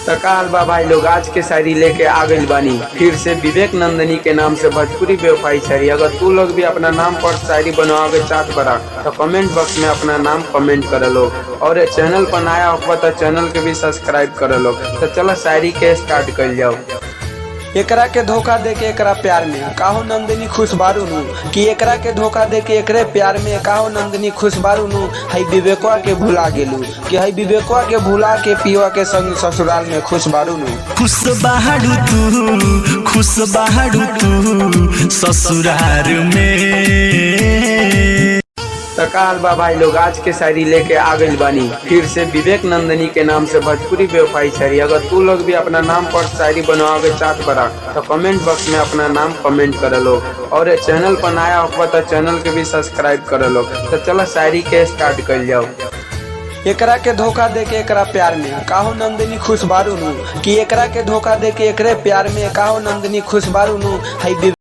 तकाल बा भाई लोग, आज के शायरी लेके आ गइल बानी फिर से विवेक नंदनी के नाम से भोजपुरी बेवफाई शायरी। अगर तू लोग भी अपना नाम पर शायरी बनवावे चाहत बड़ा तो कमेंट बॉक्स में अपना नाम कमेंट कर लो, और चैनल पर नया हो तो चैनल के भी सब्सक्राइब कर लो। तो चलो शायरी के स्टार्ट कर जाओ। एकरा के धोखा दे के एकरा प्यार में काहो नंदिनी खुश बारू नु कि एकरा के धोखा दे के एकरे प्यार में काहो नंदिनी खुश बारू नु। हई विवेकवा के भुला गेलू कि हई विवेकवा के भुला के पिवा के संग ससुराल में खुश बारू नु। खुश बाहरु तू ससुराल में। तकाल बा भाई लोग, आज के शायरी लेके आ गइल बानी फिर से विवेक नंदनी के नाम से भोजपुरी बेवफाई शायरी। अगर तू लोग भी अपना नाम पर शायरी बनवावे चाहत बड़ा तो कमेंट बॉक्स में अपना नाम कमेंट कर लो, और चैनल पर नया हो तो चैनल के भी सब्सक्राइब कर लो। तो चलो शायरी के स्टार्ट कर जाओ। एकरा के धोखा दे के एकरा प्यार में काहो नंदिनी खुश बारू नु कि एकरा के धोखा दे के एकरे प्यार में काहो नंदिनी खुश बारू नु। हई